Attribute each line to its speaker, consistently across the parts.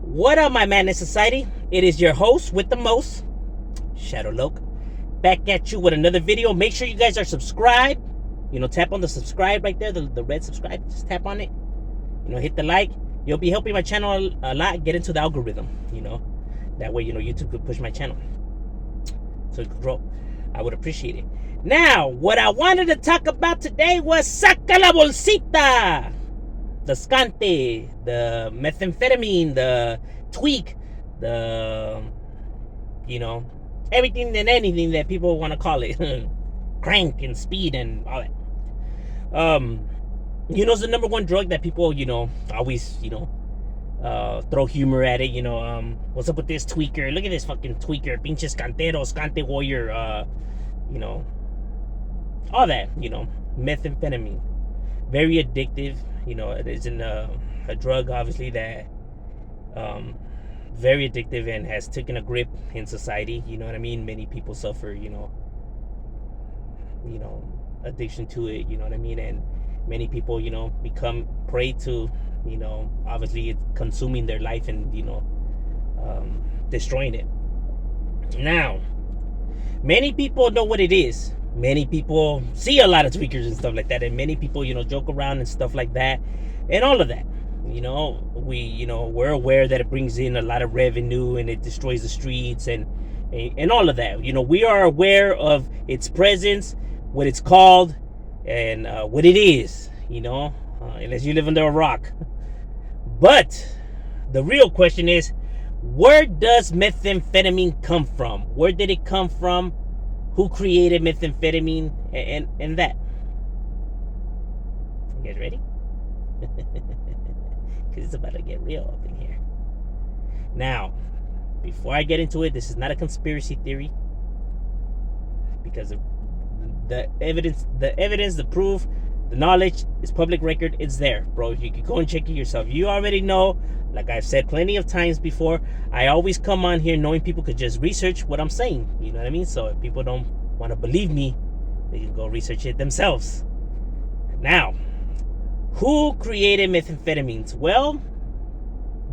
Speaker 1: What up, my madness society? It is your host with the most, Shadow Loke, back at you with another video. Make sure you guys are subscribed. Tap on the subscribe right there, the red subscribe. Just tap on it. Hit the like. You'll be helping my channel a lot get into the algorithm. That way, YouTube could push my channel so it could grow. I would appreciate it. Now, what I wanted to talk about today was saca la bolsita. The scante, the methamphetamine, the tweak, the, everything and anything that people want to call it. Crank and speed and all that. It's the number one drug that people, always, throw humor at it. What's up with this tweaker? Look at this fucking tweaker. Pinches canteros, scante warrior, all that, methamphetamine. Very addictive. It isn't a drug, obviously, that very addictive and has taken a grip in society. You know what I mean? Many people suffer, addiction to it. You know what I mean? And many people, become prey to, obviously it's consuming their life and, destroying it. Now, many people know what it is. Many people see a lot of tweakers and stuff like that, and many people, joke around and stuff like that, and all of that. We're aware that it brings in a lot of revenue and it destroys the streets and all of that. We are aware of its presence, what it's called, and what it is. Unless you live under a rock. But the real question is, where does methamphetamine come from? Where did it come from? Who created methamphetamine and that? You guys ready? Because it's about to get real up in here. Now, before I get into it, this is not a conspiracy theory. Because the evidence, the proof, the knowledge is public record. It's there, bro. You can go and check it yourself. You already know. Like I've said plenty of times before, I always come on here knowing people could just research what I'm saying. You know what I mean? So if people don't want to believe me, they can go research it themselves. Now, who created methamphetamines? Well,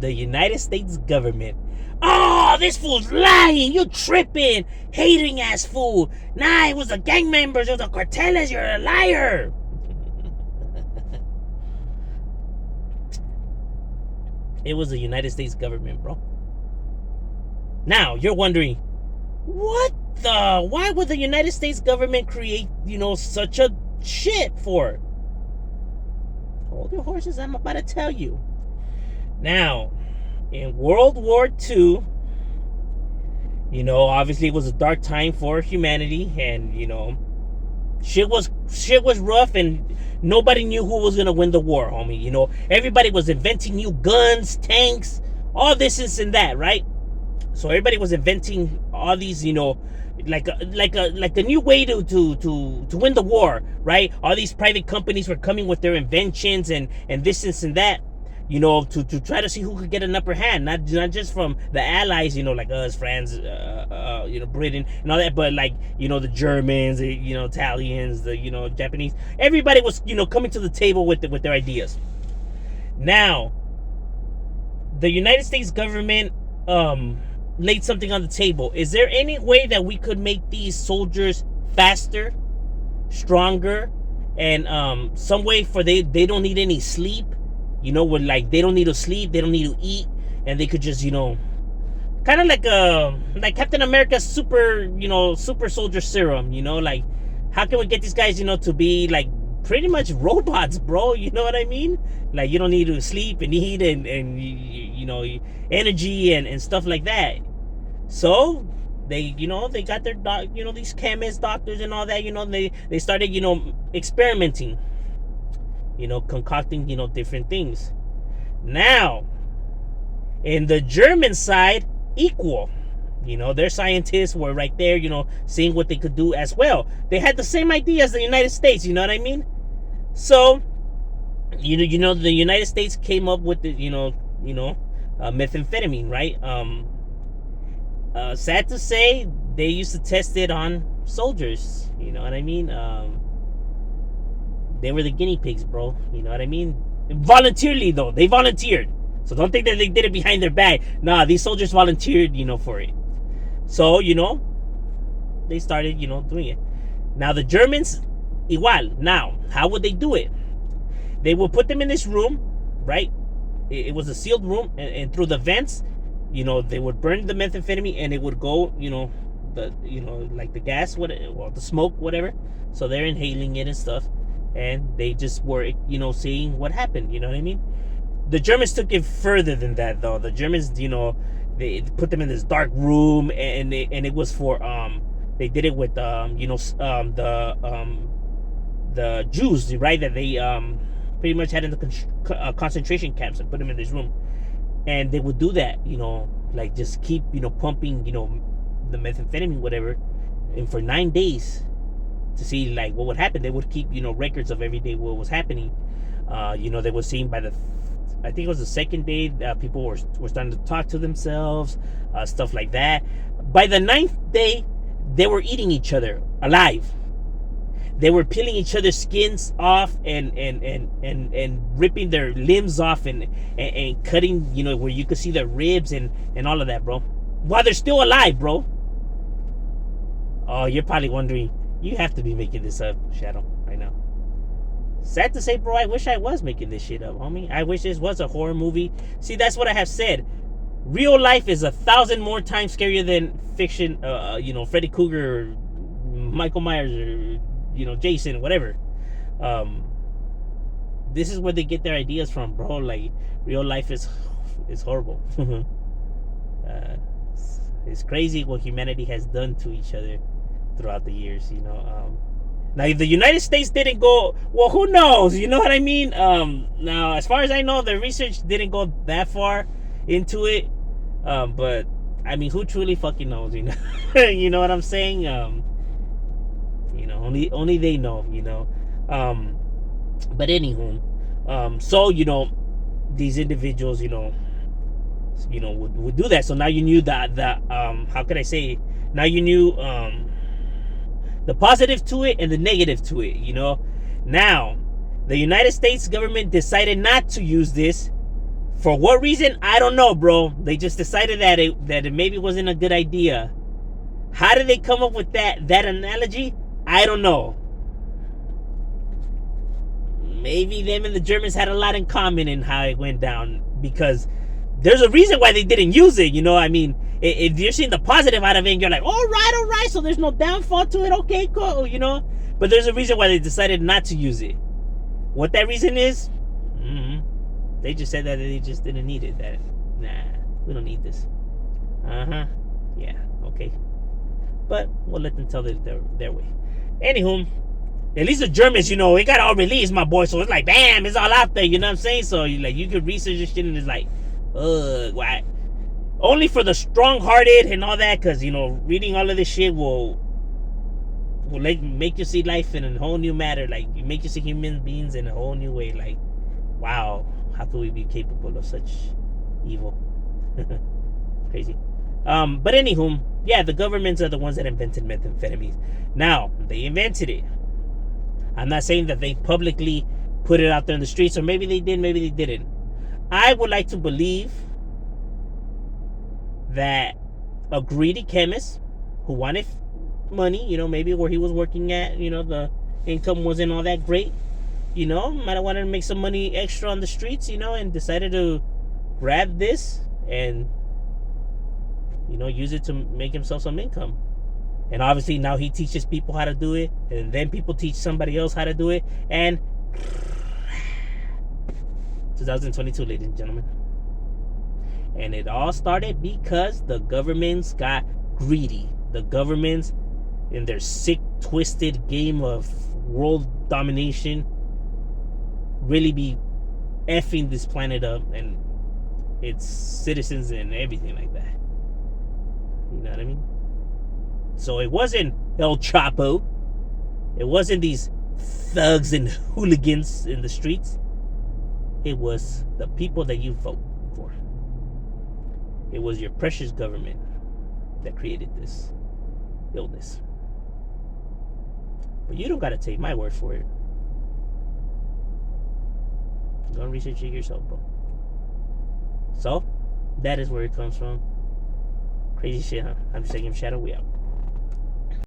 Speaker 1: the United States government. Oh, this fool's lying. You tripping. Hating ass fool. Nah, it was the gang members. It was the cartels. You're a liar. It was the United States government, bro. Now, you're wondering, why would the United States government create, such a shit for? Hold your horses, I'm about to tell you. Now, in World War II, obviously it was a dark time for humanity, and, shit was rough, and nobody knew who was gonna win the war, homie. Everybody was inventing new guns, tanks, all this and that, right? So everybody was inventing all these, like a new way to win the war, right? All these private companies were coming with their inventions and this and that, to try to see who could get an upper hand, not just from the allies, like us, France, Britain and all that, but like, the Germans, the, Italians, the, Japanese. Everybody was, coming to the table with their ideas. Now, the United States government laid something on the table. Is there any way that we could make these soldiers faster, stronger, and some way for they don't need any sleep? Where like they don't need to sleep, they don't need to eat, and they could just, kind of like Captain America's super soldier serum, like how can we get these guys, to be like pretty much robots, bro? You know what I mean? Like you don't need to sleep and eat and energy and stuff like that. So they they got their these chemists, doctors and all that, they started experimenting, concocting different things. Now in the German side, equal, their scientists were right there, seeing what they could do as well. They had the same idea as the United States, you know what I mean? So the United States came up with the methamphetamine, right? Sad to say, they used to test it on soldiers, you know what I mean? They were the guinea pigs, bro. You know what I mean? Voluntarily, though. They volunteered. So don't think that they did it behind their back. Nah, these soldiers volunteered, for it. So, they started, doing it. Now the Germans, igual. Now, how would they do it? They would put them in this room, right? It was a sealed room, and through the vents, they would burn the methamphetamine, and it would go, like the gas, the smoke, whatever. So they're inhaling it and stuff, and they just were, seeing what happened. You know what I mean? The Germans took it further than that, though. The Germans, they put them in this dark room, and it was for they did it with the Jews, right? That they pretty much had in the concentration camps and put them in this room, and they would do that, like just keep pumping the methamphetamine, whatever, and for 9 days to see like what would happen. They would keep records of every day what was happening. They were seeing by the I think it was the second day, people were starting to talk to themselves, stuff like that. By the 9th day, they were eating each other alive. They were peeling each other's skins off and ripping their limbs off and cutting, where you could see their ribs and all of that, bro. While they're still alive, bro. Oh, you're probably wondering, you have to be making this up, Shadow, right now. Sad to say, bro, I wish I was making this shit up, homie. I wish this was a horror movie. See, that's what I have said. Real life is 1,000 more times scarier than fiction. Freddy Krueger, or Michael Myers, or Jason, whatever. This is where they get their ideas from, bro. Like, real life is horrible. It's crazy what humanity has done to each other throughout the years. Now, if the United States didn't go, well, who knows? You know what I mean? Now, as far as I know, the research didn't go that far into it. But, I mean, who truly fucking knows, you know what I'm saying? Only they know, But anywho, so, these individuals, would do that. So now you knew that, how could I say? Now you knew, the positive to it and the negative to it, Now, the United States government decided not to use this. For what reason? I don't know, bro. They just decided that it maybe wasn't a good idea. How did they come up with that analogy? I don't know. Maybe them and the Germans had a lot in common in how it went down, because there's a reason why they didn't use it, I mean, if you're seeing the positive out of it, and you're like, all right, so there's no downfall to it, okay, cool, But there's a reason why they decided not to use it. What that reason is, they just said that they just didn't need it. That, nah, we don't need this. Yeah, okay. But we'll let them tell their way. Anywho, at least the Germans, it got all released, my boy. So it's like, bam, it's all out there, you know what I'm saying? So you could research this shit, and it's like, why? Only for the strong-hearted and all that, because reading all of this shit will make you see life in a whole new matter. Like, make you see human beings in a whole new way. Like, wow, how could we be capable of such evil? Crazy. But anywho, yeah, the governments are the ones that invented methamphetamine. Now, they invented it. I'm not saying that they publicly put it out there in the streets, or maybe they did, maybe they didn't. I would like to believe that a greedy chemist who wanted money, maybe where he was working at, the income wasn't all that great, might have wanted to make some money extra on the streets, and decided to grab this and, use it to make himself some income. And obviously now he teaches people how to do it, and then people teach somebody else how to do it, and 2022, ladies and gentlemen. And it all started because the governments got greedy. The governments, in their sick, twisted game of world domination, really be effing this planet up and its citizens and everything like that. You know what I mean? So it wasn't El Chapo. It wasn't these thugs and hooligans in the streets. It was the people that you vote for. It was your precious government that created this illness. But you don't got to take my word for it. Go and research it yourself, bro. So, that is where it comes from. Crazy shit, huh? I'm just taking Shadow. We out.